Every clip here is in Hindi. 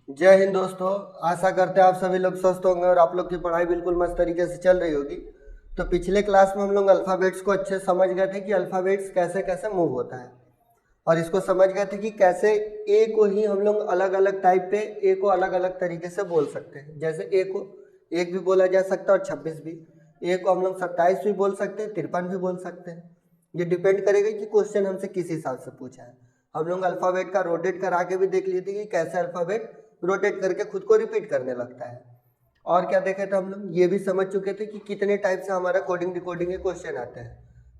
जय हिंद दोस्तों। आशा करते हैं आप सभी लोग स्वस्थ होंगे और आप लोग की पढ़ाई बिल्कुल मस्त तरीके से चल रही होगी। तो पिछले क्लास में हम लोग अल्फ़ाबेट्स को अच्छे से समझ गए थे कि अल्फ़ाबेट्स कैसे कैसे मूव होता है, और इसको समझ गए थे कि कैसे ए को ही हम लोग अलग अलग टाइप पे ए को अलग अलग तरीके से बोल सकते हैं। जैसे ए को एक भी बोला जा सकता है और 26 भी। ए को हम लोग 27 भी बोल सकते हैं, 53 भी बोल सकते हैं। ये डिपेंड करेगा कि क्वेश्चन हमसे किस हिसाब से पूछा है। हम लोग अल्फ़ाबेट का रोटेट करा के भी देख लिए थे कि कैसे अल्फ़ाबेट रोटेट करके खुद को रिपीट करने लगता है। और क्या देखे थे हम लोग, ये भी समझ चुके थे कि कितने टाइप से हमारा कोडिंग डिकोडिंग के क्वेश्चन आते हैं।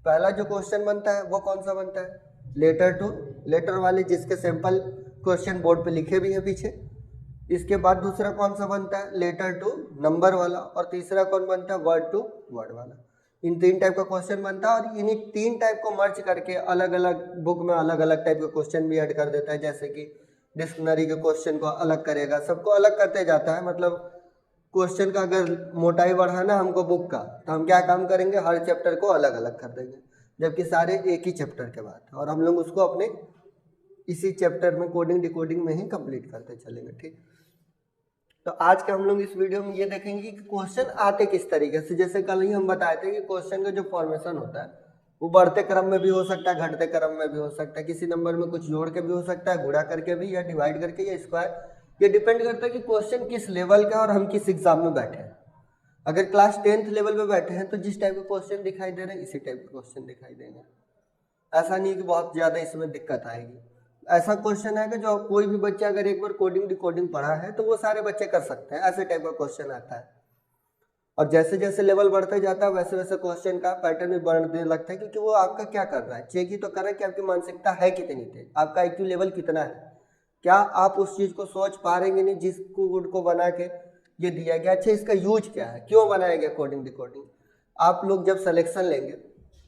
पहला जो क्वेश्चन बनता है वो कौन सा बनता है, लेटर टू लेटर वाले, जिसके सैंपल क्वेश्चन बोर्ड पे लिखे भी हैं पीछे। इसके बाद दूसरा कौन सा बनता है, लेटर टू नंबर वाला। और तीसरा कौन बनता है, वर्ड टू वर्ड वाला। इन तीन टाइप का क्वेश्चन बनता है, और इन्हीं तीन टाइप को मर्ज करके अलग अलग बुक में अलग अलग टाइप के क्वेश्चन भी ऐड कर देता है। जैसे कि डिक्शनरी के क्वेश्चन को अलग करेगा, सबको अलग करते जाता है। मतलब क्वेश्चन का अगर मोटाई बढ़ाना हमको बुक का, तो हम क्या काम करेंगे, हर चैप्टर को अलग अलग कर देंगे, जबकि सारे एक ही चैप्टर के बाद, और हम लोग उसको अपने इसी चैप्टर में कोडिंग डिकोडिंग में ही कंप्लीट करते चलेंगे। ठीक, तो आज के हम लोग इस वीडियो में ये देखेंगे कि क्वेश्चन आते किस तरीके से। जैसे कल ही हम बताए थे कि क्वेश्चन का जो फॉर्मेशन होता है वो बढ़ते क्रम में भी हो सकता है, घटते क्रम में भी हो सकता है, किसी नंबर में कुछ जोड़ के भी हो सकता है, गुणा करके भी, या डिवाइड करके, या स्क्वायर। ये डिपेंड करता है कि क्वेश्चन किस लेवल का और हम किस एग्जाम में बैठे हैं। अगर क्लास 10th लेवल पे बैठे हैं तो जिस टाइप के क्वेश्चन दिखाई दे रहे हैं इसी टाइप के क्वेश्चन दिखाई देंगे। ऐसा नहीं कि बहुत ज़्यादा इसमें दिक्कत आएगी। ऐसा क्वेश्चन है कि जो कोई भी बच्चा अगर एक बार कोडिंग डिकोडिंग पढ़ा है तो वो सारे बच्चे कर सकते हैं, ऐसे टाइप का क्वेश्चन आता है। और जैसे जैसे लेवल बढ़ता जाता है वैसे वैसे क्वेश्चन का पैटर्न भी बढ़ने लगता है, क्योंकि वो आपका क्या कर रहा है, चेक ही तो कर रहा है कि आपकी मानसिकता है कितनी तेज, आपका IQ लेवल कितना है, क्या आप उस चीज़ को सोच पा रहे नहीं जिस कोड को बना के ये दिया गया। अच्छा, इसका यूज क्या है, क्यों बनाया गया कोडिंग डिकोडिंग। आप लोग जब सिलेक्शन लेंगे,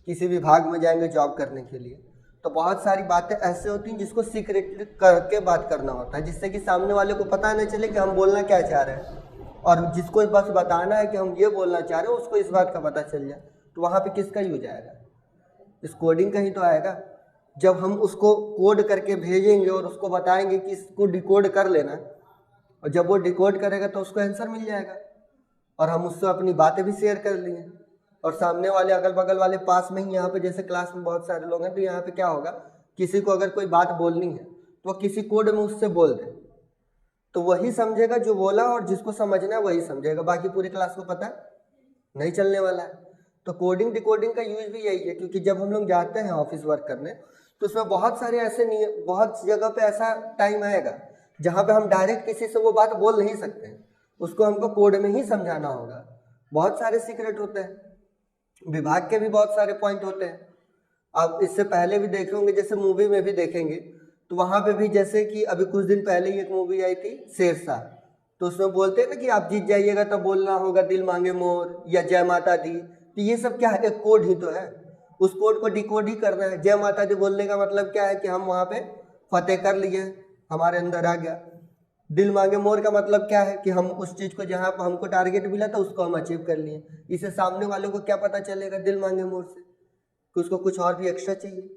किसी विभाग में जाएंगे जॉब करने के लिए, तो बहुत सारी बातें ऐसे होती हैं जिसको सीक्रेटली करके बात करना होता है, जिससे कि सामने वाले को पता नहीं चले कि हम बोलना क्या चाह रहे हैं, और जिसको बस बताना है कि हम ये बोलना चाह रहे हैं उसको इस बात का पता चल जाए। तो वहाँ पे किसका यूज आएगा, इस कोडिंग का ही तो आएगा। जब हम उसको कोड करके भेजेंगे और उसको बताएंगे कि इसको डिकोड कर लेना, और जब वो डिकोड करेगा तो उसको आंसर मिल जाएगा, और हम उससे अपनी बातें भी शेयर कर लिए, और सामने वाले अगल बगल वाले पास में ही, यहाँ पे जैसे क्लास में बहुत सारे लोग हैं, तो यहाँ पे क्या होगा, किसी को अगर कोई बात बोलनी है तो किसी कोड में उससे बोल दे तो वही समझेगा जो बोला, और जिसको समझना है वही समझेगा, बाकी पूरी क्लास को पता नहीं चलने वाला है। तो कोडिंग डिकोडिंग का यूज भी यही है, क्योंकि जब हम लोग जाते हैं ऑफिस वर्क करने तो उसमें बहुत सारे ऐसे नियम, बहुत जगह पे ऐसा टाइम आएगा जहाँ पे हम डायरेक्ट किसी से वो बात बोल नहीं सकते हैं, उसको हमको कोड में ही समझाना होगा। बहुत सारे सीक्रेट होते हैं, विभाग के भी बहुत सारे पॉइंट होते हैं। आप इससे पहले भी देखे होंगे, जैसे मूवी में भी देखेंगे, तो वहाँ पे भी जैसे कि अभी कुछ दिन पहले ही एक मूवी आई थी शेरशाह, तो उसमें बोलते हैं ना कि आप जीत जाइएगा तब बोलना होगा दिल मांगे मोर या जय माता दी। तो ये सब क्या है, एक कोड ही तो है, उस कोड को डिकोड ही करना है। जय माता दी बोलने का मतलब क्या है कि हम वहाँ पे फतेह कर लिए, हमारे अंदर आ गया। दिल मांगे मोर का मतलब क्या है कि हम उस चीज़ को जहाँ पर हमको टारगेट मिला था उसको हम अचीव कर लिए। इसे सामने वालों को क्या पता चलेगा दिल मांगे मोर से, कि उसको कुछ और भी एक्स्ट्रा चाहिए।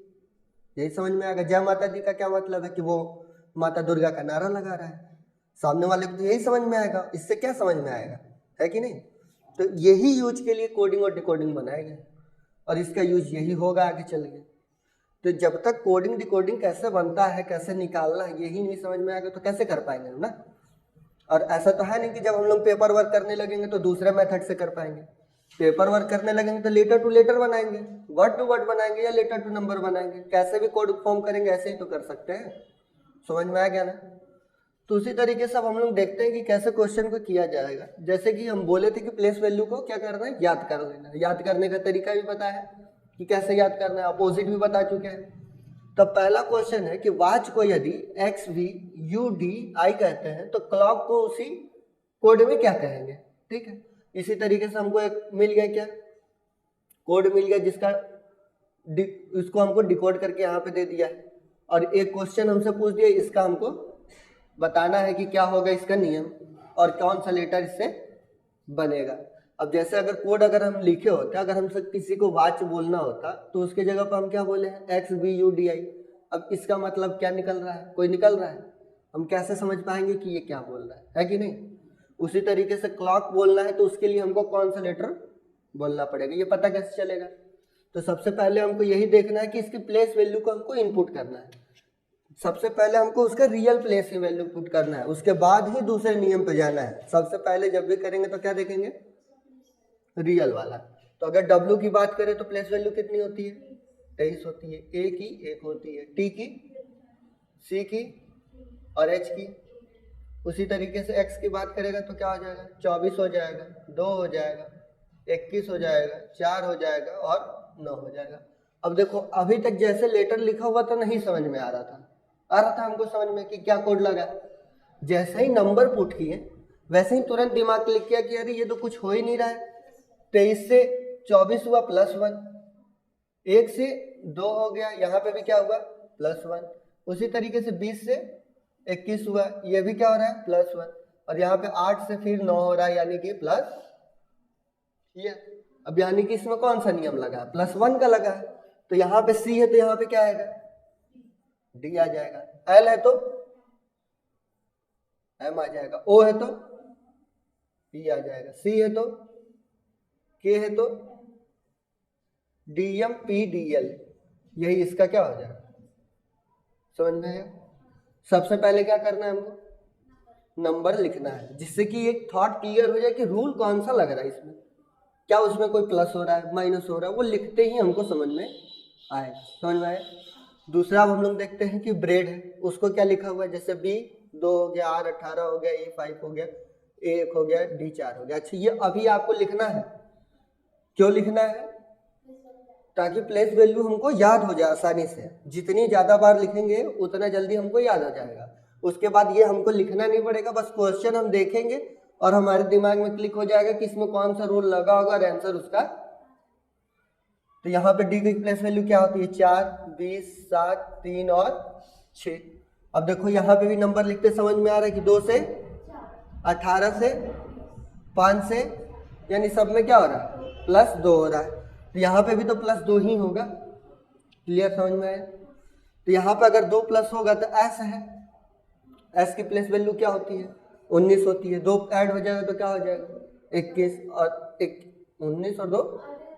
यही समझ में आएगा। जय माता दी का क्या मतलब है कि वो माता दुर्गा का नारा लगा रहा है, सामने वाले को तो यही समझ में आएगा। इससे क्या समझ में आएगा, है कि नहीं। तो यही यूज के लिए कोडिंग और डिकोडिंग बनाए गए, और इसका यूज यही होगा आगे चल के। तो जब तक कोडिंग डिकोडिंग कैसे बनता है, कैसे निकालना है, यही नहीं समझ में आएगा तो कैसे कर पाएंगे हम ना। और ऐसा तो है नहीं कि जब हम लोग पेपर वर्क करने लगेंगे तो दूसरे मेथड से कर पाएंगे। पेपर वर्क करने लगेंगे तो लेटर टू लेटर बनाएंगे, वर्ड टू वर्ड बनाएंगे, या लेटर टू नंबर बनाएंगे। कैसे भी कोड फॉर्म करेंगे ऐसे ही तो कर सकते हैं। समझ में आ गया ना। तो उसी तरीके से अब हम लोग देखते हैं कि कैसे क्वेश्चन को किया जाएगा। जैसे कि हम बोले थे कि प्लेस वैल्यू को क्या करना है, याद कर लेना है। याद करने का तरीका भी पता है कि कैसे याद करना है, अपोजिट भी बता चुके हैं। तो पहला क्वेश्चन है कि वाच को यदि X V U D I कहते हैं तो क्लॉक को उसी कोड में क्या कहेंगे। ठीक है, इसी तरीके से हमको एक मिल गया, क्या कोड मिल गया, जिसका इसको हमको डिकोड करके यहाँ पे दे दिया है। और एक क्वेश्चन हमसे पूछ दिया, इसका हमको बताना है कि क्या होगा इसका नियम, और कौन सा लेटर इससे बनेगा। अब जैसे अगर कोड अगर हम लिखे होते, अगर हमसे किसी को वाच बोलना होता तो उसके जगह पर हम क्या बोले हैं, X B U D I. अब इसका मतलब क्या निकल रहा है, कोई निकल रहा है, हम कैसे समझ पाएंगे कि ये क्या बोल रहा है कि नहीं। उसी तरीके से क्लॉक बोलना है तो उसके लिए हमको कौन सा लेटर बोलना पड़ेगा, ये पता कैसे चलेगा। तो सबसे पहले हमको यही देखना है कि इसकी प्लेस वैल्यू को हमको इनपुट करना है। सबसे पहले हमको उसका रियल प्लेस की वैल्यू पुट करना है, उसके बाद ही दूसरे नियम पे जाना है। सबसे पहले जब भी करेंगे तो क्या देखेंगे, रियल वाला। तो अगर W की बात करें तो प्लेस वैल्यू कितनी होती है, 23 होती है। A की 1 होती है, T की, C की और H की। उसी तरीके से X की बात करेगा तो क्या हो जाएगा, 24 हो जाएगा, 2 हो जाएगा, 21 हो जाएगा, 4 हो जाएगा और 9 हो जाएगा। अब देखो अभी तक जैसे लेटर लिखा हुआ तो नहीं समझ में आ रहा था हमको समझ में कि क्या कोड लगा। जैसे ही नंबर पुट किए वैसे ही तुरंत दिमाग क्लिक किया कि अरे ये तो कुछ हो ही नहीं रहा है। 23 से 24 हुआ +1, 1 से 2 हो गया, यहाँ पे भी क्या हुआ +1। उसी तरीके से 20 से 21 हुआ, ये भी क्या हो रहा है +1। और यहाँ पे 8 से फिर 9 हो रहा है, यानी कि प्लस ये। अब यानी कि इसमें कौन सा नियम लगा है, +1 का लगा है। तो यहाँ पे C है तो यहाँ पे क्या आएगा, D आ जाएगा। L है तो M आ जाएगा, O है तो P आ जाएगा, C है तो K है तो DM PDL, यही इसका क्या हो जाएगा, समझ में आया। सबसे पहले क्या करना है हमको, नंबर लिखना है, जिससे कि एक थॉट क्लियर हो जाए कि रूल कौन सा लग रहा है इसमें, क्या उसमें कोई प्लस हो रहा है माइनस हो रहा है, वो लिखते ही हमको समझ में आए। समझ में आया। दूसरा अब हम लोग देखते हैं कि ब्रेड है, उसको क्या लिखा हुआ है, जैसे B 2 हो गया, R 18 हो गया, E 5 हो गया, A 1 हो गया, D 4 हो गया। अच्छा ये अभी आपको लिखना है, क्यों लिखना है, ताकि प्लेस वैल्यू हमको याद हो जाए आसानी से। जितनी ज़्यादा बार लिखेंगे उतना जल्दी हमको याद हो जाएगा। उसके बाद ये हमको लिखना नहीं पड़ेगा, बस क्वेश्चन हम देखेंगे और हमारे दिमाग में क्लिक हो जाएगा कि इसमें कौन सा रूल लगा होगा और आंसर उसका। तो यहाँ पे डी की प्लेस वैल्यू क्या होती है, 4, 20, 7, 3 और 6। अब देखो यहाँ पे भी नंबर लिखते समझ में आ रहा है कि 2 से 18 से 5 से, यानी सब में क्या हो रहा है +2 हो रहा है। तो यहाँ पे भी तो +2 ही होगा, क्लियर, समझ में आया। तो यहाँ पे अगर 2 प्लस होगा तो S है, S की प्लेस वैल्यू क्या होती है 19 होती है। 2 ऐड हो जाएगा तो क्या हो जाएगा 21 और 19 और 2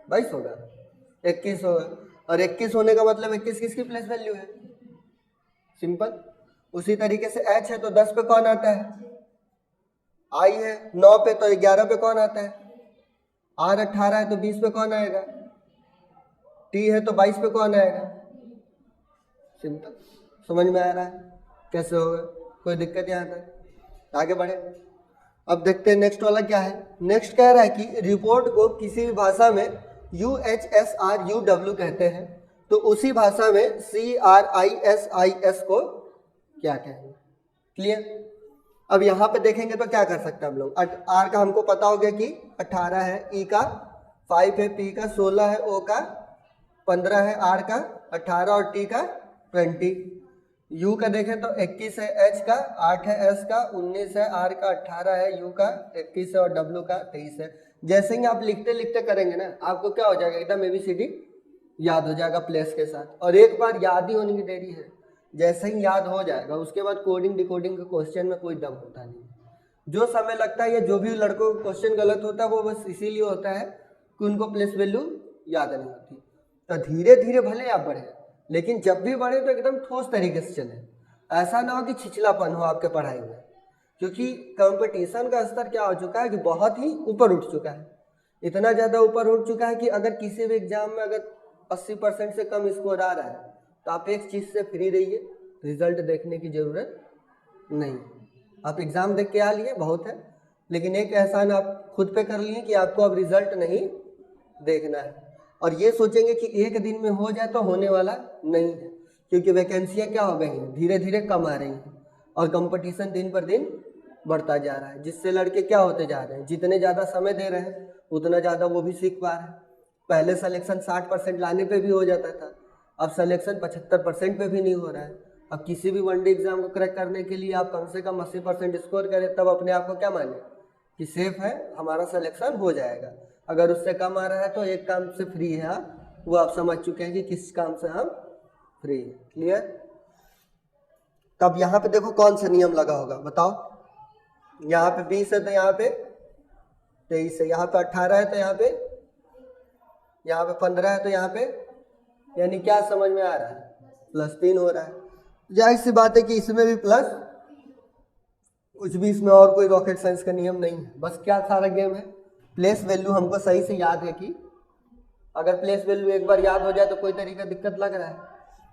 22 होगा, 21 होगा। और 21 होने का मतलब 21 किसकी प्लेस वैल्यू है, सिंपल। उसी तरीके से H है तो 10 पे कौन आता है, I है। 9 पे तो 11 पे कौन आता है, R 18 है तो 20 पे कौन आएगा, T है तो 22 पे कौन आएगा, सिंपल। समझ में आ रहा है कैसे होगा, कोई दिक्कत यहाँ तक, आगे बढ़े। अब देखते हैं नेक्स्ट वाला क्या है। नेक्स्ट कह रहा है कि रिपोर्ट को किसी भी भाषा में UHSRUW कहते हैं, तो उसी भाषा में CRISIS को क्या कहेंगे, क्लियर। अब यहाँ पे देखेंगे तो क्या कर सकते हैं हम लोग। R का हमको पता हो गया कि 18 है, E का 5 है, P का 16 है, O का 15 है, R का 18 और T का 20। U का देखें तो 21 है, H का 8 है, S का 19 है, R का 18 है, U का 21 है और W का 23 है। जैसे ही आप लिखते लिखते करेंगे ना, आपको क्या हो जाएगा, एकदम ABCD याद हो जाएगा प्लेस के साथ। और एक बार याद ही होने की देरी है, जैसे ही याद हो जाएगा उसके बाद कोडिंग डिकोडिंग के क्वेश्चन में कोई दम होता नहीं। जो समय लगता है या जो भी लड़कों को क्वेश्चन गलत होता है वो बस इसीलिए होता है कि उनको प्लेस वैल्यू याद नहीं होती। तो धीरे धीरे भले आप बढ़े, लेकिन जब भी बढ़े तो एकदम ठोस तरीके से चले, ऐसा ना हो कि छिछलापन हो आपके पढ़ाई में। क्योंकि कंपटीशन का स्तर क्या हो चुका है कि बहुत ही ऊपर उठ चुका है, इतना ज़्यादा ऊपर उठ चुका है कि अगर किसी भी एग्जाम में अगर 80% से कम स्कोर आ रहा है तो आप एक चीज़ से फ्री रहिए, रिजल्ट देखने की ज़रूरत नहीं। आप एग्ज़ाम देख के आ लिए बहुत है, लेकिन एक एहसान आप खुद पे कर लिए कि आपको अब रिजल्ट नहीं देखना है। और ये सोचेंगे कि एक दिन में हो जाए तो होने वाला नहीं है, क्योंकि वैकेंसियाँ क्या हो गई हैं, धीरे धीरे कम आ रही हैं और कंपटीशन दिन पर दिन बढ़ता जा रहा है, जिससे लड़के क्या होते जा रहे हैं, जितने ज़्यादा समय दे रहे हैं उतना ज़्यादा वो भी सीख पा रहे हैं। पहले सिलेक्शन 60% लाने पे भी हो जाता था, अब सिलेक्शन 75% पे भी नहीं हो रहा है। अब किसी भी वनडे एग्जाम को क्रैक करने के लिए आप कम से कम 80% स्कोर करें, तब अपने आप को क्या माने कि सेफ है, हमारा सिलेक्शन हो जाएगा। अगर उससे कम आ रहा है तो एक काम से फ्री है आप, वो आप समझ चुके हैं कि किस काम से हम फ्री है, क्लियर। तब यहाँ पे देखो कौन सा नियम लगा होगा बताओ। यहाँ पे 20 है तो यहाँ पे 23 है, यहाँ पे 18 है तो यहाँ पे 15 है तो यहाँ पे, यानी क्या समझ में आ रहा है, +3 हो रहा है। जाहिर सी बात है कि इसमें भी प्लस, कुछ भी इसमें और कोई रॉकेट साइंस का नियम नहीं है। बस क्या सारा गेम है, प्लेस वैल्यू हमको सही से याद है कि अगर प्लेस वैल्यू एक बार याद हो जाए तो कोई तरीका दिक्कत लग रहा है,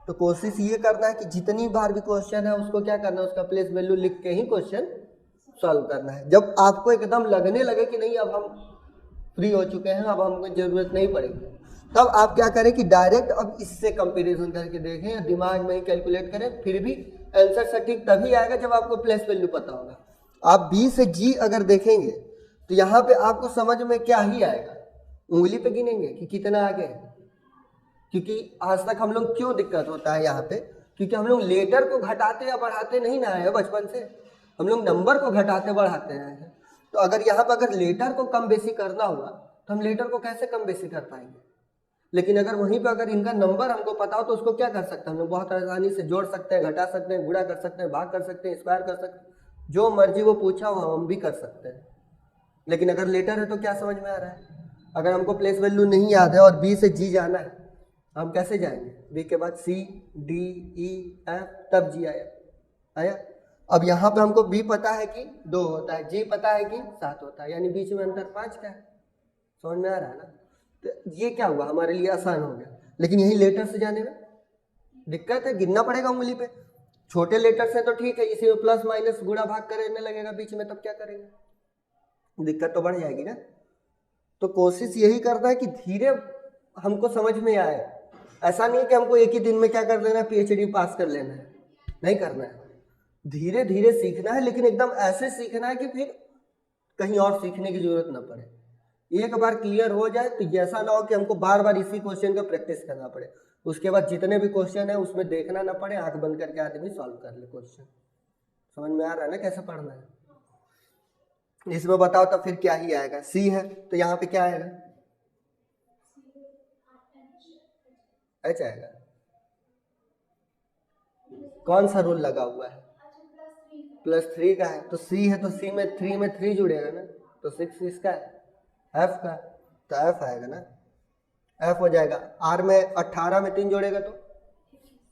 तो कोशिश ये करना है कि जितनी बार भी क्वेश्चन है उसको क्या करना है, उसका प्लेस वैल्यू लिख के ही क्वेश्चन सॉल्व करना है। जब आपको एकदम लगने लगे कि नहीं अब हम फ्री हो चुके हैं, अब हमको जरूरत नहीं पड़ेगी, तब आप क्या करें कि डायरेक्ट अब इससे कंपैरिजन करके देखें या दिमाग में ही कैलकुलेट करें, फिर भी आंसर सटीक तभी आएगा जब आपको प्लेस वैल्यू पता होगा। आप बी से जी अगर देखेंगे तो यहाँ पे आपको समझ में क्या ही आएगा, उंगली पे गिनेंगे कि कितना आगे है। क्योंकि आज तक हम लोग क्यों दिक्कत होता है यहाँ पे, क्योंकि हम लोग लेटर को घटाते या बढ़ाते नहीं ना आए बचपन से, हम लोग नंबर को घटाते बढ़ाते आए हैं। तो अगर यहाँ पर अगर लेटर को कम बेसी करना हुआ तो हम लेटर को कैसे कम बेसी कर पाएंगे, लेकिन अगर वहीं पर अगर इनका नंबर हमको पता हो तो उसको क्या कर सकते हैं, हम लोग बहुत आसानी से जोड़ सकते हैं, घटा सकते हैं, गुणा कर सकते हैं, भाग कर सकते हैं, स्क्वायर कर सकते हैं, जो मर्जी वो पूछा हो हम भी कर सकते हैं। लेकिन अगर लेटर है तो क्या समझ में आ रहा है, अगर हमको प्लेस वैल्यू नहीं याद है और बी से जी जाना है, हम कैसे जाएंगे, बी के बाद सी डी ई एफ तब जी आया। अब यहाँ पे हमको बी पता है कि 2 होता है, जी पता है कि 7 होता है, यानी बीच में अंतर 5 का है। समझ में आ रहा है ना, तो ये क्या हुआ हमारे लिए आसान हो गया। लेकिन यही लेटर से जाने में दिक्कत है, गिनना पड़ेगा उंगली पे। छोटे लेटर से तो ठीक है, इसी में प्लस माइनस गुणा भाग करने लगेगा बीच में, तब क्या करेंगे, दिक्कत तो बढ़ जाएगी ना। तो कोशिश यही करना है कि धीरे हमको समझ में आए। ऐसा नहीं है कि हमको एक ही दिन में क्या कर लेना है, PhD पास कर लेना है, नहीं करना है, धीरे धीरे सीखना है। लेकिन एकदम ऐसे सीखना है कि फिर कहीं और सीखने की जरूरत ना पड़े। एक बार क्लियर हो जाए तो ऐसा ना हो कि हमको बार बार इसी क्वेश्चन का प्रैक्टिस करना पड़े, उसके बाद जितने भी क्वेश्चन है उसमें देखना ना पड़े, आंख बंद करके आदमी सॉल्व कर ले क्वेश्चन। समझ में आ रहा है ना कैसे पढ़ना है। इसमें बताओ तो फिर क्या ही आएगा, सी है तो यहाँ पे क्या आएगा, एच आएगा। कौन सा रूल लगा हुआ है, +3 का है, तो सी है तो सी में 3 में 3 जुड़ेगा ना, तो 6 इसका है, एफ का, तो एफ आएगा ना, एफ हो जाएगा। आर में 18 में 3 जोड़ेगा तो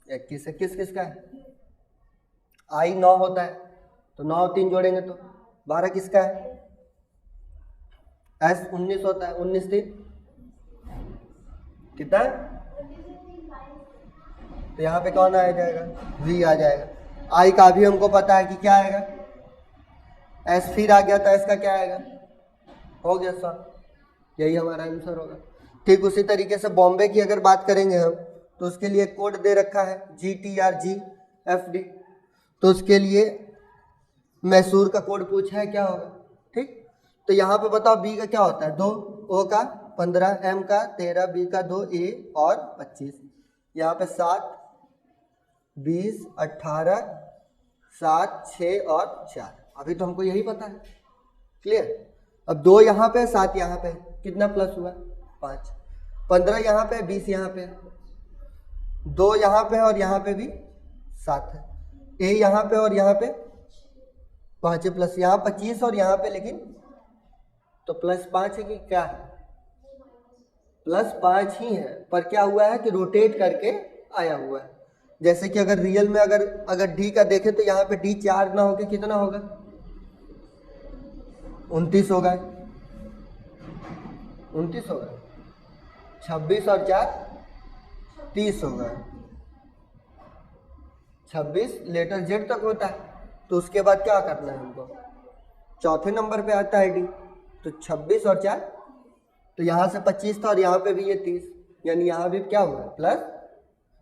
21 है, किसका है, आई 9 होता है तो 9 3 जोड़ेंगे तो 12 किसका है, एस 19 होता है, 19 3 कितना है, तो यहाँ पे कौन आ जाएगा, वी आ जाएगा। आई का भी हमको पता है कि क्या आएगा, एस फिर आ गया तो एस का क्या आएगा, हो गया सर, यही हमारा आंसर होगा। ठीक उसी तरीके से बॉम्बे की अगर बात करेंगे हम तो उसके लिए कोड दे रखा है GTRGFD, तो उसके लिए मैसूर का कोड पूछा है, क्या होगा। ठीक, तो यहाँ पे बताओ बी का क्या होता है, 2, ओ का 15, एम का 13, बी का 2, ए और 25, यहाँ पे 7 20 18 7 6 और 4, अभी तो हमको यही पता है, क्लियर। अब 2 यहाँ पे 7 यहाँ पे, कितना प्लस हुआ 5, 15 यहाँ पे 20 यहाँ पे, 2 यहाँ पे और यहाँ पे भी 7 है, ए यहाँ पे और यहाँ पे 5 है, प्लस यहाँ 25 और यहाँ पे लेकिन तो +5 है कि क्या है, +5 ही है, पर क्या हुआ है कि रोटेट करके आया हुआ है। जैसे कि अगर रियल में अगर डी का देखें तो यहाँ पे डी 4 ना होके कितना होगा, 29 होगा, 29 होगा, 26 और 4 30 होगा, 26 लेटर जेड तक होता है, तो उसके बाद क्या करना है हमको, चौथे नंबर पे आता है डी, तो 26 और 4, तो यहाँ से 25 था और यहाँ पे भी ये 30, यानी यहाँ भी क्या हुआ प्लस,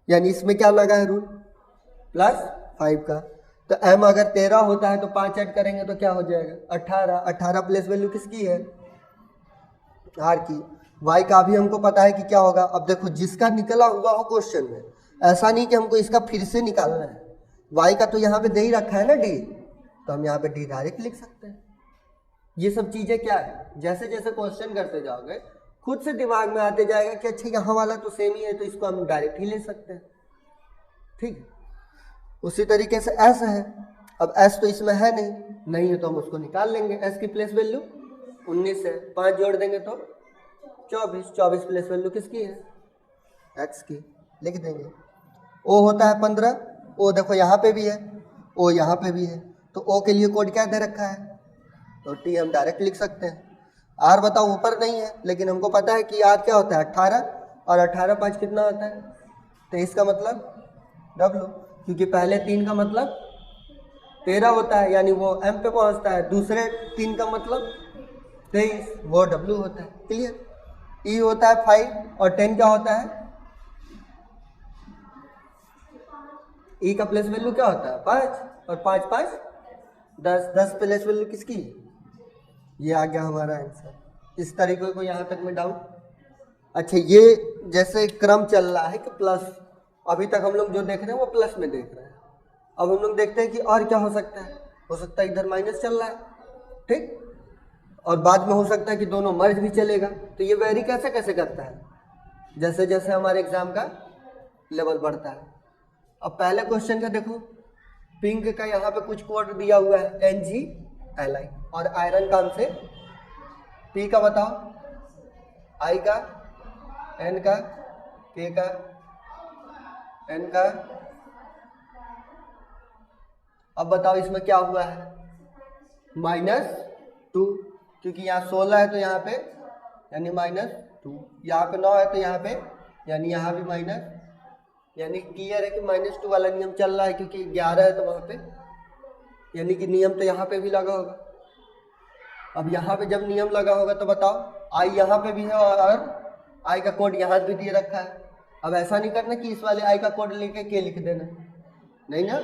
यानी इसमें क्या लगा है रूल, +5 का। तो m अगर 13 होता है तो 5 ऐड करेंगे तो क्या हो जाएगा 18, 18 प्लेस वैल्यू किसकी है, r की। y का भी हमको पता है कि क्या होगा। अब देखो जिसका निकला हुआ हो क्वेश्चन में, ऐसा नहीं कि हमको इसका फिर से निकालना है, y का तो यहाँ पे दे ही रखा है ना d, तो हम यहाँ पे d डायरेक्ट लिख सकते हैं। ये सब चीजें क्या है, जैसे जैसे क्वेश्चन करते जाओगे खुद से दिमाग में आते जाएगा कि अच्छा यहाँ वाला तो सेम ही है तो इसको हम डायरेक्ट ही ले सकते हैं। ठीक, उसी तरीके से एस है, अब एस तो इसमें है नहीं है तो हम उसको निकाल लेंगे। एस की प्लेस वैल्यू 19 है, 5 जोड़ देंगे तो 24, 24 प्लेस वैल्यू किसकी है? एक्स की, लिख देंगे। ओ होता है 15, ओ देखो यहाँ पे भी है, ओ यहाँ पे भी है, तो ओ के लिए कोड क्या दे रखा है? तो टी हम डायरेक्ट लिख सकते हैं। आर बताओ ऊपर नहीं है, लेकिन हमको पता है कि आर क्या होता है 18, और 18 5 कितना होता है 23 का मतलब डब्लू, क्योंकि पहले 3 का मतलब 13 होता है, यानी वो एम पे पहुंचता है, दूसरे 3 का मतलब 23, वो डब्लू होता है। क्लियर? ई होता है 5 और 10 क्या होता है? ई का प्लेस वैल्यू क्या होता है 5, और 5 5 10, 10 प्लेस वैल्यू किसकी? ये आ गया हमारा आंसर। इस तरीके को यहाँ तक में डाउट। अच्छा, ये जैसे क्रम चल रहा है कि प्लस, अभी तक हम लोग जो देख रहे हैं वो प्लस में देख रहे हैं। अब हम लोग देखते हैं कि और क्या हो सकता है। हो सकता है इधर माइनस चल रहा है, ठीक, और बाद में हो सकता है कि दोनों मर्ज भी चलेगा। तो ये वेरी कैसे कैसे करता है, जैसे जैसे हमारे एग्जाम का लेवल बढ़ता है। अब पहले क्वेश्चन का देखो, पिंक का यहाँ पे कुछ कोड दिया हुआ है NgLi, और आयरन का हमसे P का बताओ, I का, N का, K का, N का। अब बताओ इसमें क्या हुआ है? -2, क्योंकि यहाँ 16 है तो यहाँ पे यानी -2, यहाँ पे 9 है तो यहाँ पे यानी यहाँ भी माइनस, यानी क्लियर है कि -2 वाला नियम चल रहा है, क्योंकि 11 है तो वहाँ पे, यानी कि नियम तो यहाँ पे भी लगा होगा। अब यहाँ पे जब नियम लगा होगा तो बताओ आई यहाँ पे भी है और आई का कोड यहाँ भी दिए रखा है। अब ऐसा नहीं करना कि इस वाले आई का कोड लेके के लिख देना, नहीं ना,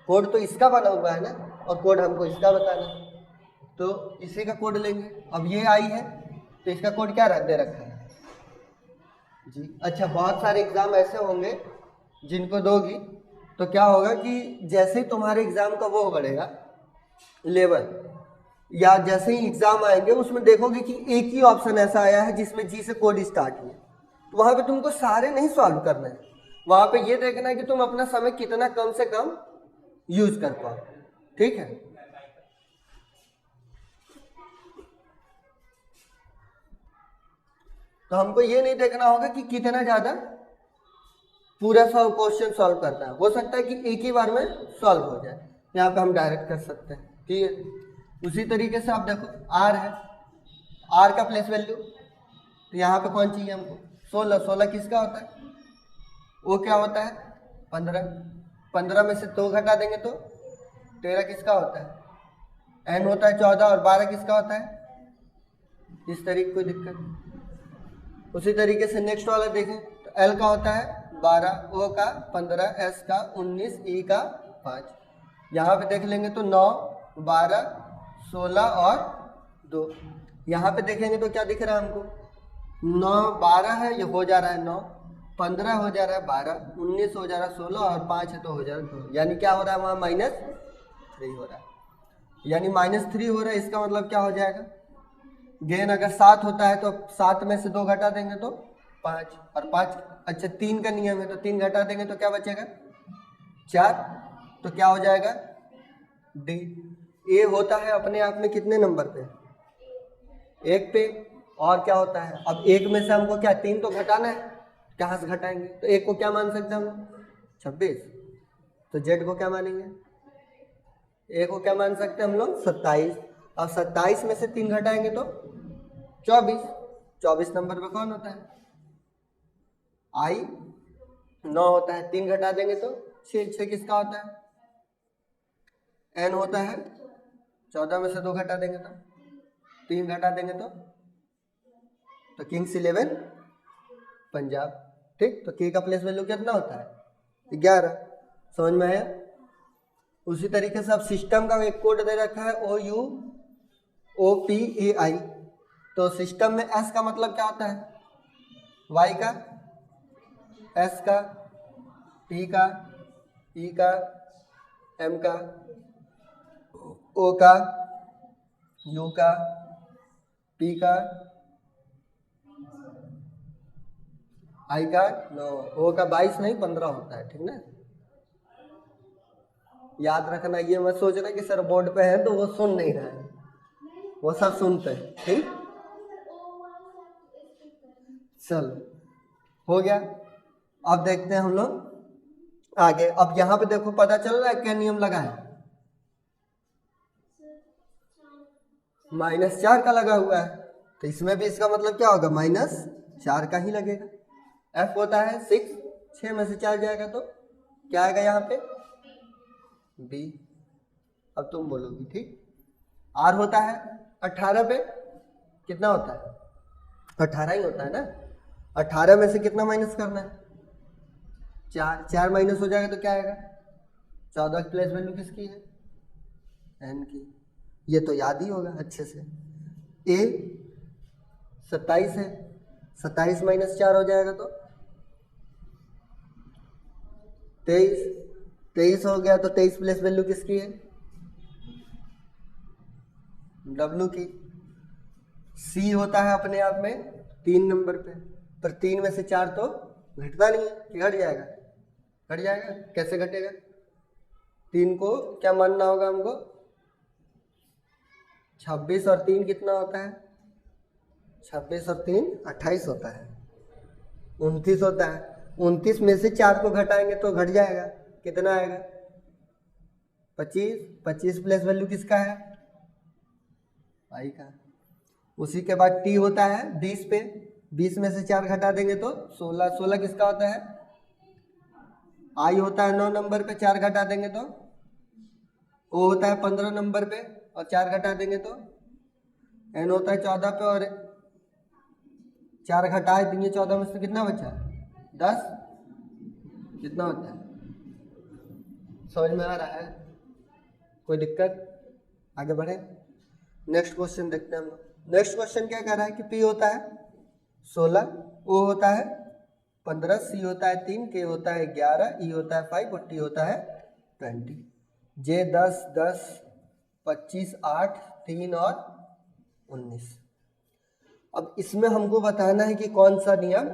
कोड तो इसका बना हुआ है ना, और कोड हमको इसका बताना, तो इसी का कोड लेंगे। अब ये आई है तो इसका कोड क्या दे रखा है जी। अच्छा, बहुत सारे एग्जाम ऐसे होंगे जिनको दोगी तो क्या होगा कि जैसे ही तुम्हारे एग्जाम का वो बढ़ेगा लेवल, या जैसे ही एग्जाम आएंगे उसमें देखोगे कि एक ही ऑप्शन ऐसा आया है जिसमें जी से कोड स्टार्ट हुआ, तो वहां पे तुमको सारे नहीं सॉल्व करना है, वहां पे ये देखना है कि तुम अपना समय कितना कम से कम यूज कर पाओ, ठीक है। तो हमको ये नहीं देखना होगा कि कितना ज्यादा पूरा क्वेश्चन सॉल्व करना है, हो सकता है कि एक ही बार में सॉल्व हो जाए, यहाँ पे हम डायरेक्ट कर सकते हैं, ठीक है। उसी तरीके से आप देखो आर है, आर का प्लेस वैल्यू, तो यहाँ पे कौन चाहिए हमको 16, 16 किसका होता है? वो क्या होता है 15, 15 में से 2 घटा देंगे तो 13 किसका होता है? एन होता है 14, और 12 किसका होता है? इस तरीके कोई दिक्कत। उसी तरीके से नेक्स्ट वाला देखें तो एल का होता है 12, ओ का 15, एस का 19, ई का 5। यहाँ पे देख लेंगे तो 9, 12, 16 और 2। यहाँ पे देखेंगे तो क्या दिख रहा है हमको? 9, 12 है, ये हो जा रहा है 9, 15 हो जा रहा है 12, 19 हो जा रहा है 16, और 5 है तो हो जा रहा है 2, यानी क्या हो रहा है वहाँ -3 हो रहा है, यानी -3 हो रहा है। इसका मतलब क्या हो जाएगा? गेन अगर 7 होता है तो 7 में से 2 घटा देंगे तो 5, और 5, अच्छा 3 का नियम है तो 3 घटा देंगे तो क्या बचेगा 4, तो क्या हो जाएगा डी। ए होता है अपने आप में कितने नंबर पे? 1 पे। और क्या होता है, अब 1 में से हमको क्या 3 तो घटाना है, कहाँ से घटाएंगे? तो 1 को क्या मान सकते हैं हम? 26, तो जेड को क्या मानेंगे? ए को क्या मान सकते हैं हम लोग? 27। अब 27 में से 3 घटाएंगे तो 24, 24 नंबर पे कौन होता है? आई 9 होता है, 3 घटा देंगे तो 6, 6 किसका होता है? एन होता है 14 में से 2 घटा देंगे तो 3 घटा देंगे तो किंग्स 11 पंजाब, ठीक। तो के का प्लेस वैल्यू कितना होता है 11, समझ में आया। उसी तरीके से अब सिस्टम का एक कोड दे रखा है OUOPAI, तो सिस्टम में एस का मतलब क्या होता है? वाई का, एस का, टी का, ई का, एम का, ओ का, यू का, पी का, आई का 9, ओ का 22 नहीं 15 होता है, ठीक ना। याद रखना, ये मत सोचना कि सर बोर्ड पे है तो वो सुन नहीं रहा है, वो सब सुनते हैं। ठीक, चलो हो गया। अब देखते हैं हम लोग आगे। अब यहाँ पे देखो पता चल रहा है क्या नियम लगा है, -4 का लगा हुआ है, तो इसमें भी इसका मतलब क्या होगा, -4 का ही लगेगा। F होता है 6, 6 में से 4 जाएगा तो क्या आएगा यहाँ पे, B। अब तुम बोलोगी ठीक। R होता है 18 पे कितना होता है, 18 ही होता है ना। 18 में से कितना माइनस करना है, 4, 4 माइनस हो जाएगा तो क्या आएगा, 14 की प्लेस वैल्यू किसकी है, n की। ये तो याद ही होगा अच्छे से। A 27 है, 27 - 4 हो जाएगा तो 23, 23 हो गया तो 23 प्लेस वैल्यू किसकी है, W की। C होता है अपने आप में 3 नंबर पे, पर 3 में से 4 तो घटता नहीं है कि घट जाएगा, घट जाएगा, कैसे घटेगा, 3 को क्या मानना होगा हमको, 26 और 3 कितना होता है, 26 और 3 28 होता है, 29 होता है। 29 में से 4 को घटाएंगे तो घट जाएगा, कितना आएगा, 25, 25 प्लेस वैल्यू किसका है, i का। उसी के बाद t होता है 20 पे, 20 में से 4 घटा देंगे तो 16, 16 किसका होता है, i होता है 9 नंबर पे, 4 घटा देंगे तो o होता है 15 नंबर पे और 4 घटा देंगे तो n होता है 14 पे और 4 घटाए देंगे 14 में से कितना बचा, 10, कितना होता है, समझ में आ रहा है, कोई दिक्कत, आगे बढ़े। नेक्स्ट क्वेश्चन देखते हैं हम लोग। नेक्स्ट क्वेश्चन क्या कह रहा है कि P होता है 16, O होता है 15, C होता है 3, K होता है 11, E होता है 5 और T होता है 20। J 10, 10, 25, 8, 3 और 19। अब इसमें हमको बताना है कि कौन सा नियम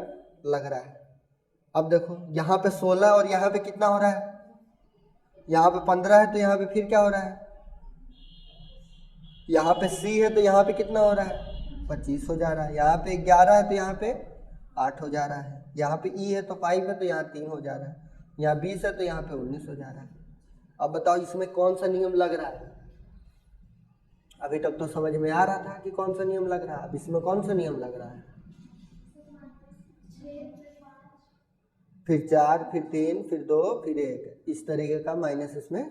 लग रहा है। अब देखो यहाँ पे 16 और यहाँ पे कितना हो रहा है, यहाँ पे 15 है तो यहाँ पे फिर क्या हो रहा है, यहाँ पे C है तो यहाँ पे कितना हो रहा है, 25 हो जा रहा है, यहाँ पे 11 है तो यहाँ पे 8 हो जा रहा है, यहाँ पे E है तो 5 है तो यहाँ 3 हो जा रहा है, यहाँ 20 है तो यहाँ पे 19 हो जा रहा है। अब बताओ इसमें कौन सा नियम लग रहा है। अभी तक तो समझ में आ रहा था कि कौन सा नियम लग रहा है, अब इसमें कौन सा नियम लग रहा है, फिर 4, फिर 3, फिर 2, फिर 1, इस तरीके का माइनस इसमें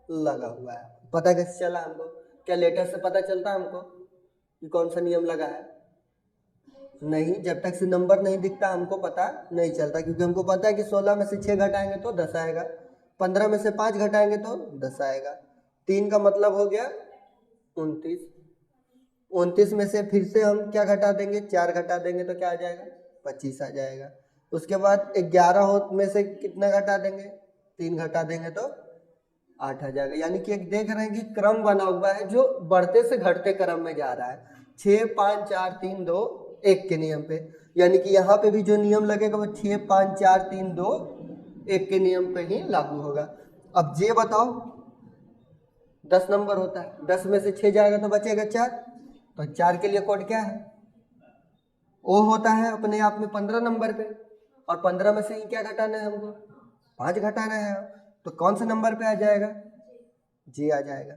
लगा हुआ है। पता कैसे चला हमको, क्या लेटर से पता चलता है हमको कि कौन सा नियम लगा है, नहीं, जब तक से नंबर नहीं दिखता हमको पता नहीं चलता, क्योंकि हमको पता है कि 16 में से 6 घटाएंगे तो 10 आएगा, 15 में से 5 घटाएंगे तो 10 आएगा, 3 का मतलब हो गया 29, 29 में से फिर से हम क्या घटा देंगे, 4 घटा देंगे तो क्या आ जाएगा, 25 आ जाएगा। उसके बाद 11 में से कितना घटा देंगे, 3 घटा देंगे तो 8 आ जाएगा। यानी कि एक देख रहे हैं कि क्रम बना हुआ है जो बढ़ते से घटते क्रम में जा रहा है, 6, 5, 4, 3, 2, 1 के नियम पे। यानी कि यहाँ पे भी जो नियम लगेगा वो 6, 5, 4, 3, 2, 1 के नियम पे ही लागू होगा। अब जे बताओ 10 नंबर होता है, 10 में से 6 जाएगा तो बचेगा 4, तो 4 के लिए कोड क्या है, ओ होता है अपने आप में 15 नंबर पे, और 15 में से ही क्या घटाना है हमको, 5 घटाना है, तो कौन से नंबर पे आ जाएगा, जी आ जाएगा।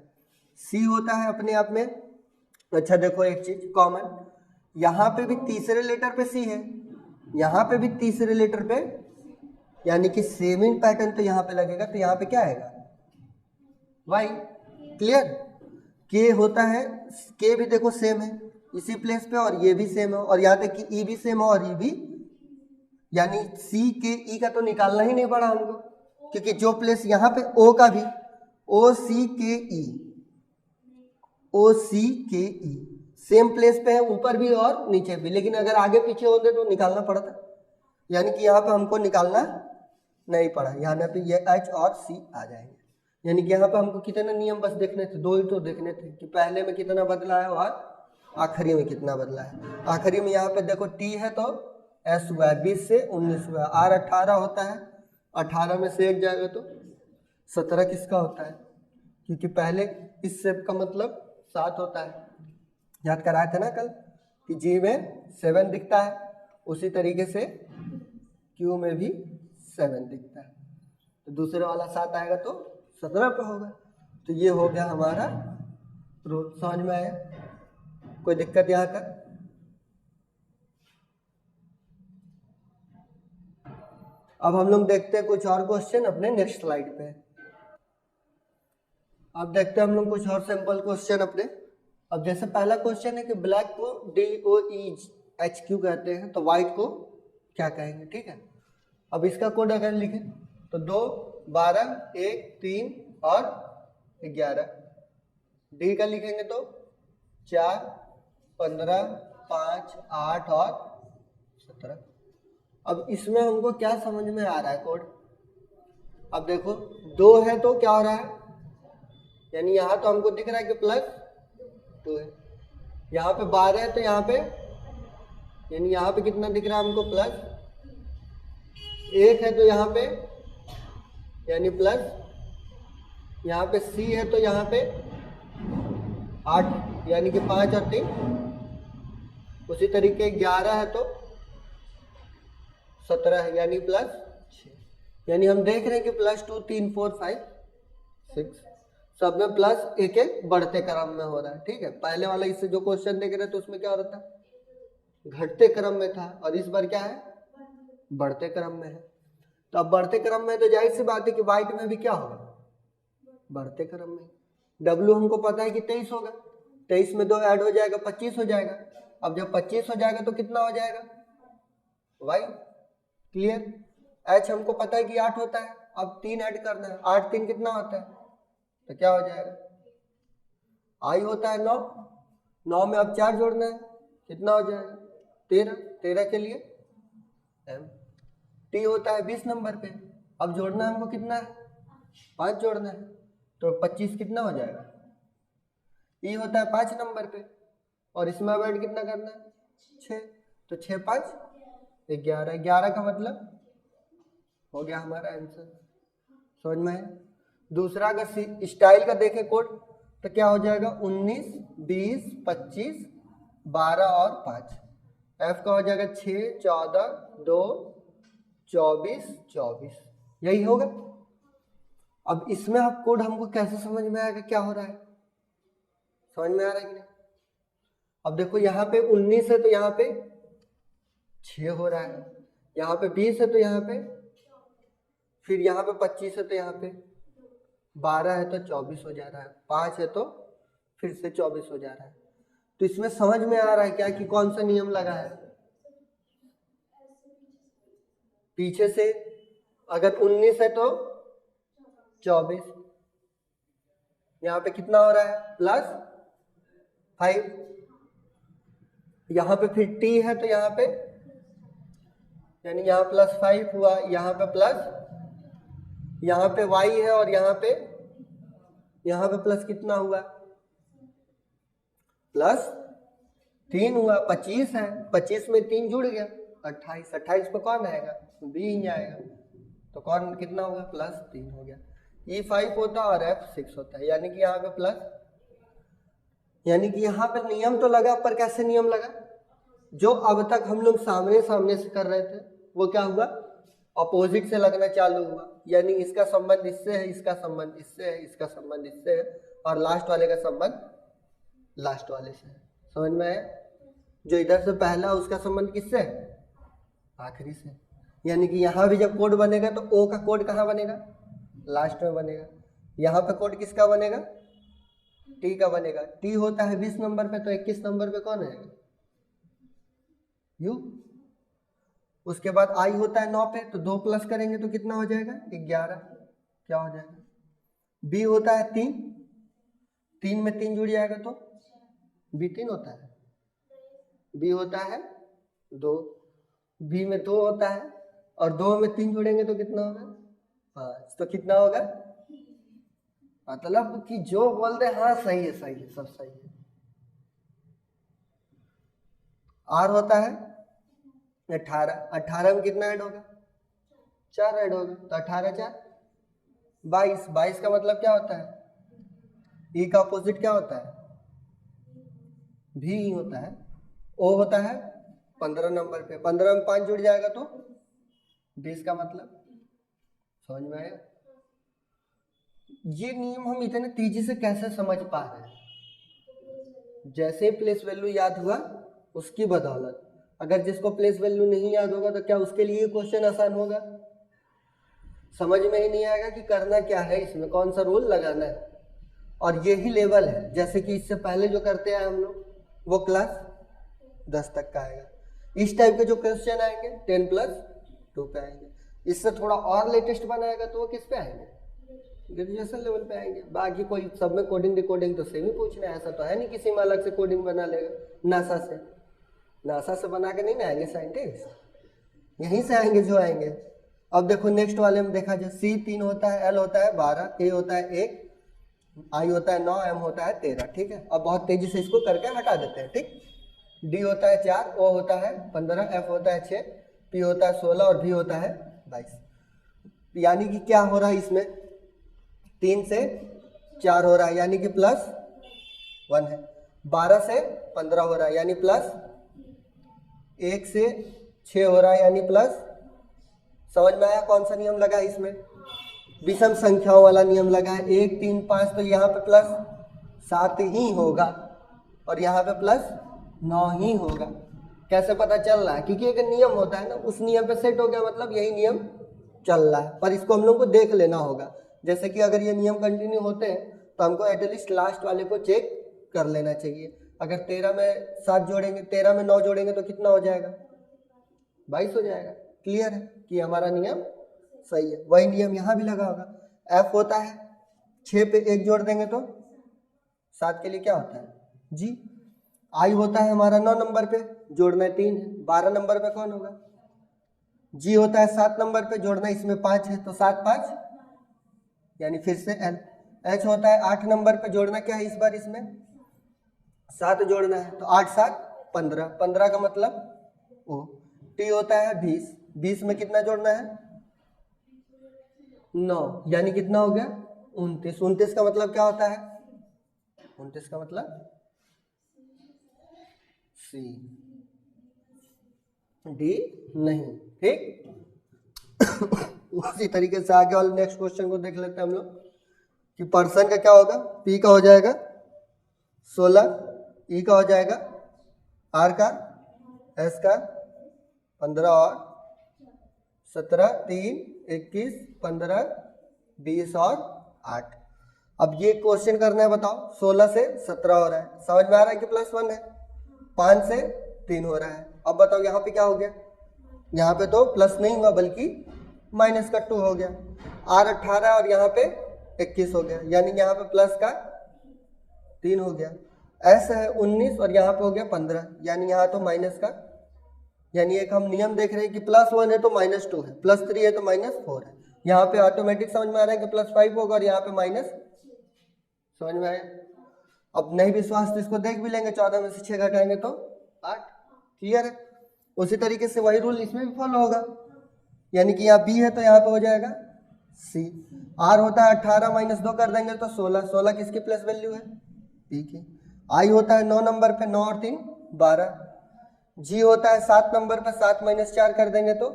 सी होता है अपने आप में, अच्छा देखो एक चीज कॉमन, यहाँ पे भी तीसरे लेटर पे सी है, यहाँ पे भी तीसरे लेटर पे, यानी कि सेमिंग पैटर्न तो यहाँ पे लगेगा, तो यहाँ पे क्या आएगा, वाई। क्लियर। के होता है, के भी देखो सेम है इसी प्लेस पे, और ये भी सेम है, और यहाँ तक कि ई भी सेम है और ई भी, यानी सी के ई का तो निकालना ही नहीं पड़ा हमको, क्योंकि जो प्लेस यहाँ पे ओ का भी, ओ सी के ई, ओ सी के ई सेम प्लेस पे है, ऊपर भी और नीचे भी, लेकिन अगर आगे पीछे होते तो निकालना पड़ता, यानी कि यहाँ पे हमको निकालना नहीं पड़ा, यहाँ पे ये एच और सी आ जाएंगे। यानी कि यहाँ पे हमको कितने नियम बस देखने थे, 2 ही तो देखने थे कि पहले में कितना बदला है और आखिरी में कितना बदला है। आखिरी में यहाँ पे देखो टी है तो एस हुआ है, 20 से 19 हुआ है, आर 18 होता है, 18 में से 1 जाएगा तो 17 किसका होता है? क्योंकि पहले इस शेप का मतलब 7 होता है। याद कराए थे ना कल कि जी में 7 दिखता है, उसी तरीके से क्यू में भी 7 दिखता है। तो दूसरे वाला 7 आएगा तो 17 पे होगा। तो ये हो गया हमारा रूल। समझ में आया? कोई दिक्कत यहाँ तक? अब हम लोग देखते हैं कुछ और क्वेश्चन अपने नेक्स्ट स्लाइड पे। अब देखते हैं हम लोग कुछ और सिंपल क्वेश्चन अपने। अब जैसे पहला क्वेश्चन है कि ब्लैक को DOEHQ कहते हैं, तो व्हाइट को क्या कहेंगे? ठीक है। अब इसका कोड अगर लिखें तो 2, 12, 1, 3 और 11। डी का लिखेंगे तो 4, 15, 5, 8 और 17। अब इसमें हमको क्या समझ में आ रहा है कोड? अब देखो 2 है तो क्या हो रहा है, यानी यहाँ तो हमको दिख रहा है कि +2 है। यहाँ पे 12 है तो यहाँ पे, यानी यहाँ पे कितना दिख रहा है हमको? +1 है तो यहाँ पे, यानी प्लस, यहाँ पे C है तो यहाँ पे 8, यानी कि 5 और 3। उसी तरीके 11 है तो 17 है, यानी +6। यानी हम देख रहे हैं कि +2, 3, 4, 5, 6 सब में प्लस एक एक बढ़ते क्रम में हो रहा है। ठीक है। पहले वाला इससे जो क्वेश्चन देख रहे थे उसमें क्या हो रहा था? घटते क्रम में था, और इस बार क्या है? बढ़ते क्रम में है। तो अब बढ़ते क्रम में तो जाहिर सी बात है कि व्हाइट में भी क्या होगा? बढ़ते क्रम में। W हमको पता है कि 23 होगा, 23 में 2 ऐड हो जाएगा 25 हो जाएगा। अब जब 25 हो जाएगा तो कितना हो जाएगा? वाई। क्लियर? H हमको पता है कि 8 होता है, अब 3 ऐड करना है। 8 3 कितना होता है? तो क्या हो जाएगा? I होता है 9, 9 में अब 4 जोड़ना है, कितना हो जाएगा? 13, 13 के लिए M। T होता है 20 नंबर पे, अब जोड़ना है हमको कितना है? 5 जोड़ना है, तो 25 कितना हो जाएगा? E होता है 5 नंबर पे, और इसमें अब ऐड कितना करना है? 6, तो 6 5 11, 11 का मतलब हो गया हमारा आंसर। समझ में है? दूसरा अगर स्टाइल का देखें कोड तो क्या हो जाएगा? 19, 20, 25, 12 और 5। F का हो जाएगा 6, 14, 2, 24, 24। यही होगा। अब इसमें अब कोड हमको कैसे समझ में आएगा क्या हो रहा है? समझ में आ रहा है कि नहीं? अब देखो यहाँ पे 19 है तो यहाँ पे 6 हो रहा है, यहाँ पे 20 है तो यहाँ पे, फिर यहाँ पे 25 है तो यहाँ पे 12 है तो 24 हो जा रहा है, 5 है तो फिर से 24 हो जा रहा है। तो इसमें समझ में आ रहा है क्या कि कौन सा नियम लगा है? पीछे से अगर 19 है तो 24, यहाँ पे कितना हो रहा है? +5। यहाँ पे फिर T है तो यहाँ पे, यानी यहाँ +5 हुआ, यहाँ पे प्लस, यहाँ पे Y है और यहाँ पे प्लस कितना हुआ? +3 हुआ। 25 है, 25 में 3 जुड़ गया 28, 28 में कौन आएगा? B ही आएगा, तो कौन कितना होगा? +3 हो गया। E 5 होता है और F 6 होता है, यानी कि यहाँ पे प्लस, यानी कि यहाँ पे नियम तो लगा, पर कैसे नियम लगा? जो अब तक हम लोग सामने सामने से कर रहे थे वो क्या हुआ? अपोजिट से लगना चालू हुआ, यानी इसका संबंध इससे है, इसका संबंध इससे है, इसका संबंध इससे है, और लास्ट वाले का संबंध लास्ट वाले से है। समझ में आया? जो इधर से पहला उसका संबंध किससे है? आखिरी से। यानी कि यहाँ भी जब कोड बनेगा तो O का कोड कहाँ बनेगा? लास्ट में बनेगा। यहाँ पे कोड किसका बनेगा? T का बनेगा। T होता है 20 नंबर पे, तो 21 नंबर पे कौन है? U। उसके बाद I होता है 9 पे, तो 2 प्लस करेंगे तो कितना हो जाएगा? 11। क्या हो जाएगा? B होता है 3, 3 में 3 जुड़ जाएगा तो B 3 होता है। B होता है 2, B में 2 होता है, और 2 में 3 जुड़ेंगे तो कितना होगा? 5। तो कितना होगा? मतलब कि जो बोल दे हाँ सही है, सही है, सब सही है। R होता है 18, 18 में कितना ऐड होगा? 4 ऐड होगा, तो 18 4 22। 22 का मतलब क्या होता है? ई का अपोजिट क्या होता है? भी ही होता है। ओ होता है 15 नंबर पे, 15 में 5 जुड़ जाएगा तो 20 का मतलब। समझ में आया? ये नियम हम इतने तेजी से कैसे समझ पा रहे हैं? जैसे ही प्लेस वैल्यू याद हुआ उसकी बदौलत। अगर जिसको प्लेस वैल्यू नहीं याद होगा तो क्या उसके लिए क्वेश्चन आसान होगा? समझ में ही नहीं आएगा कि करना क्या है, इसमें कौन सा रूल लगाना है। और यही लेवल है, जैसे कि इससे पहले जो करते हैं हम लोग वो क्लास 10 तक का आएगा। इस टाइप के जो क्वेश्चन आएंगे 10+2 पे आएंगे। इससे थोड़ा और लेटेस्ट बनाएगा तो वो किस पे आएंगे? ग्रेजुएशन लेवल पे आएंगे। बाकी कोई सब में कोडिंग डिकोडिंग तो सेम ही पूछना है, ऐसा तो है नहीं किसी में अलग से कोडिंग बना लेगा। नासा से बना के नहीं ना आएंगे साइंटिस्ट, यहीं से आएंगे जो आएंगे। अब देखो नेक्स्ट वाले में देखा जाए, C 3 होता है, L होता है 12, A होता है 1, I होता है 9, M होता है 13। ठीक है, अब बहुत तेजी से इसको करके हटा देते हैं। ठीक, D होता है 4, O होता है 15, F होता है 6, P होता है 16 और V होता है 22। यानी कि क्या हो रहा है इसमें? 3 से 4 हो रहा है यानी कि +1 है। 12 से 15 हो रहा है यानी +1 से 6 हो रहा है यानी प्लस। समझ में आया कौन सा नियम लगा है इसमें? विषम संख्याओं वाला नियम लगा है। 1, 3, 5 तो यहाँ पे +7 ही होगा और यहाँ पे +9 ही होगा। कैसे पता चल रहा है? क्योंकि एक नियम होता है ना, उस नियम पे सेट हो गया, मतलब यही नियम चल रहा है। पर इसको हम लोग को देख लेना होगा। जैसे कि अगर ये नियम कंटिन्यू होते हैं तो हमको एटलीस्ट लास्ट वाले को चेक कर लेना चाहिए। अगर 13 में 7 जोड़ेंगे, 13 में 9 जोड़ेंगे तो कितना हो जाएगा? 22 हो जाएगा। क्लियर है कि हमारा नियम सही है। वही नियम यहाँ भी लगा होगा। F होता है 6 पे 1 जोड़ देंगे तो 7 के लिए क्या होता है? G। I होता है हमारा 9 नंबर पे, जोड़ना है 3 है। 12 नंबर पे कौन होगा? G होता है 7 नंबर पे, जोड़ना इसमें 5 है तो 7 5 यानी फिर से L। H होता है 8 नंबर पे, जोड़ना क्या है इस बार? इसमें 7 जोड़ना है तो 8 7 15, 15 का मतलब O। T होता है 20, 20 में कितना जोड़ना है? 9 यानी कितना हो गया? 29। 29 का मतलब क्या होता है? 29 का मतलब C, D नहीं। ठीक उसी तरीके से आगे वाले नेक्स्ट क्वेश्चन को देख लेते हैं हम लोग कि पर्सन का क्या होगा? P का हो जाएगा 16, E का हो जाएगा, R का, S का 15 और 17, 3, 21, 15, 20 और 8। अब ये क्वेश्चन करना है, बताओ 16 से 17 हो रहा है, समझ में आ रहा है कि +1 है। 5 से 3 हो रहा है। अब बताओ यहाँ पे क्या हो गया? यहाँ पे तो प्लस नहीं हुआ बल्कि -2 हो गया। R 18 और यहाँ पे 21 हो गया यानी यहाँ पे प्लस का 3 हो गया। S है 19 और यहाँ पे हो गया 15 यानी यहाँ तो माइनस का, यानी एक हम नियम देख रहे हैं कि +1 है तो -2 है, +3 है तो -4 है। यहाँ पे ऑटोमेटिक समझ में आ रहा है कि +5 होगा और यहाँ पे माइनस। समझ में आया? अब नहीं विश्वास तो इसको देख भी लेंगे, 14 में से 6 घटाएंगे तो 8। क्लियर है? उसी तरीके से वही रूल इसमें भी फॉलो होगा, यानी कि यहाँ B है तो यहाँ पे हो जाएगा C। R होता है 18 -2 कर देंगे तो 16, 16 किसकी प्लस वैल्यू है? P की। I होता है 9 नंबर पे, 9 और 3 12। G होता है 7 नंबर पे, 7 -4 कर देंगे तो।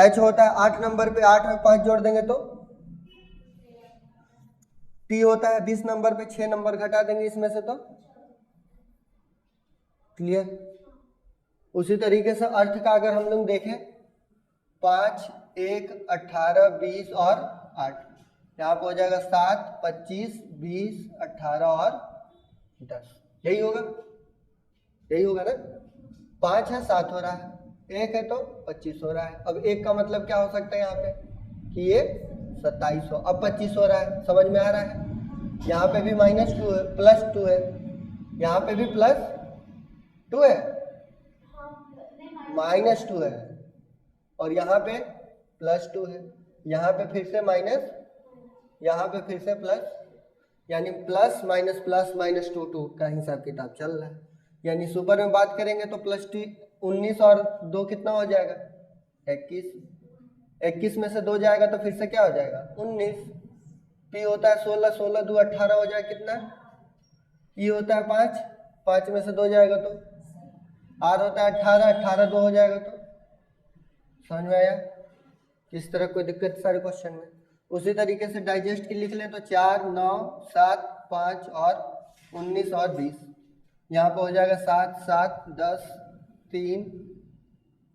H होता है 8 नंबर पे, 8 में 5 जोड़ देंगे तो। T होता है 20 नंबर पे, 6 नंबर घटा देंगे इसमें से तो। क्लियर? उसी तरीके से अर्थ का अगर हम लोग देखें 5, 1, 18, 20 और 8, यहाँ पे हो जाएगा 7, 25, 20, 18 और 10। यही होगा, यही होगा ना। 5 है 7 हो रहा है, 1 है तो 25 हो रहा है। अब 1 का मतलब क्या हो सकता है यहाँ पे कि ये 27 हो। अब 25 हो रहा है, समझ में आ रहा है? यहाँ पे भी -2 है, +2 है, यहाँ पे भी +2 है, -2 है और यहाँ पे +2 है, यहाँ पे फिर से माइनस, यहाँ पे फिर से प्लस, यानी प्लस माइनस प्लस -2 का हिसाब किताब चल रहा है। यानी सुपर में बात करेंगे तो +2 19 और 2 कितना हो जाएगा? 21। 21 में से 2 जाएगा तो फिर से क्या हो जाएगा 19। पी होता है 16, 16 2 18 हो जाए कितना, ई होता है 5, 5 में से 2 जाएगा तो आर होता है 18, 18 2 हो जाएगा तो। समझ में आया? किस तरह कोई दिक्कत सारे क्वेश्चन में। उसी तरीके से डाइजेस्ट की लिख लें तो 4 9 7 5 और 19 और 20, यहाँ पे हो जाएगा 7 7 10 3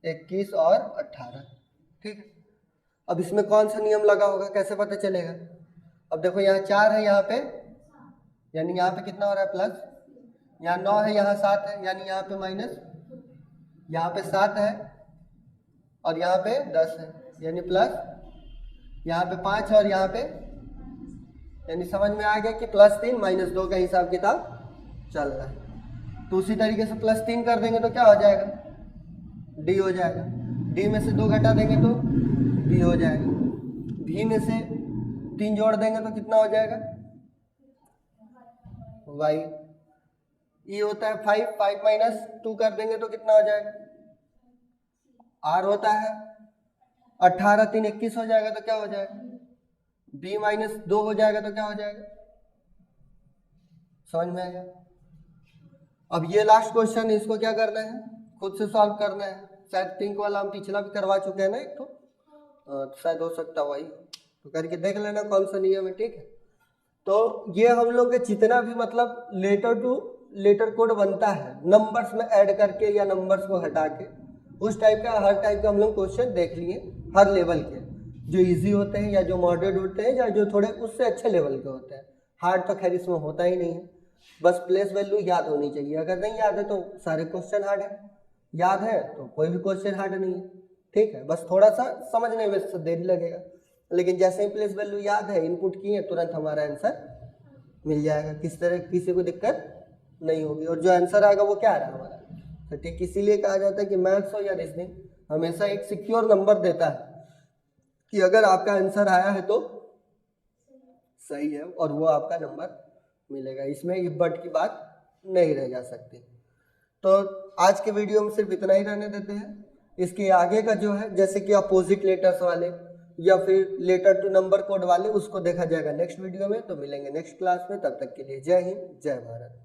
21 और 18। ठीक है, अब इसमें कौन सा नियम लगा होगा कैसे पता चलेगा? अब देखो यहाँ 4 है यहाँ पे, यानी यहाँ पे कितना हो रहा है प्लस, यहाँ 9 है यहाँ 7 है, यानी यहाँ पे माइनस, यहाँ पे 7 है और यहाँ पे 10 है यानी प्लस, यहाँ पे 5 और यहाँ पे, यानी समझ में आ गया कि +3 -2 का हिसाब किताब चल रहा है। तो उसी तरीके से +3 कर देंगे तो क्या हो जाएगा, डी हो जाएगा। डी में से 2 घटा देंगे तो बी हो जाएगा। भी में से 3 जोड़ देंगे तो कितना हो जाएगा, वाई। ई होता है 5, 5 - 2 कर देंगे तो कितना हो जाएगा, आर होता है 18 3 21 हो जाएगा तो क्या हो जाएगा, बी -2 हो जाएगा तो क्या हो जाएगा। समझ में आएगा? अब ये लास्ट क्वेश्चन है, इसको क्या करना है, खुद से सॉल्व करना है। शायद पिंक वाला हम पिछला भी करवा चुके हैं ना एक तो शायद हो सकता वही, तो करके देख लेना कौन सा नियम है। ठीक है, तो ये हम लोग के जितना भी मतलब लेटर टू लेटर कोड बनता है नंबर्स में ऐड करके या नंबर्स को हटा के, उस टाइप का हर टाइप का हम लोग क्वेश्चन देख लिए, हर लेवल के, जो इजी होते हैं या जो मॉडरेट होते हैं या जो थोड़े उससे अच्छे लेवल के होते हैं। हार्ड तो खैर इसमें होता ही नहीं है, बस प्लेस वैल्यू याद होनी चाहिए। अगर नहीं याद है तो सारे क्वेश्चन हार्ड है, याद है तो कोई भी क्वेश्चन हार्ड नहीं है। ठीक है, बस थोड़ा सा समझने में देरी लगेगा, लेकिन जैसे ही प्लेस वैल्यू याद है, इनपुट किए, तुरंत हमारा आंसर मिल जाएगा। किस तरह किसी को दिक्कत नहीं होगी, और जो आंसर आएगा वो क्या आ रहा है हमारा। तो ठीक, इसीलिए कहा जाता है कि मैथ्स हो या रीजनिंग हमेशा एक सिक्योर नंबर देता है कि अगर आपका आंसर आया है तो सही है और वो आपका नंबर मिलेगा। इसमें इफ बट की बात नहीं रह जा सकती। तो आज के वीडियो में सिर्फ इतना ही रहने देते हैं। इसके आगे का जो है, जैसे कि अपोजिट लेटर्स वाले या फिर लेटर टू नंबर कोड वाले, उसको देखा जाएगा नेक्स्ट वीडियो में। तो मिलेंगे नेक्स्ट क्लास में, तब तक के लिए जय हिंद जय भारत।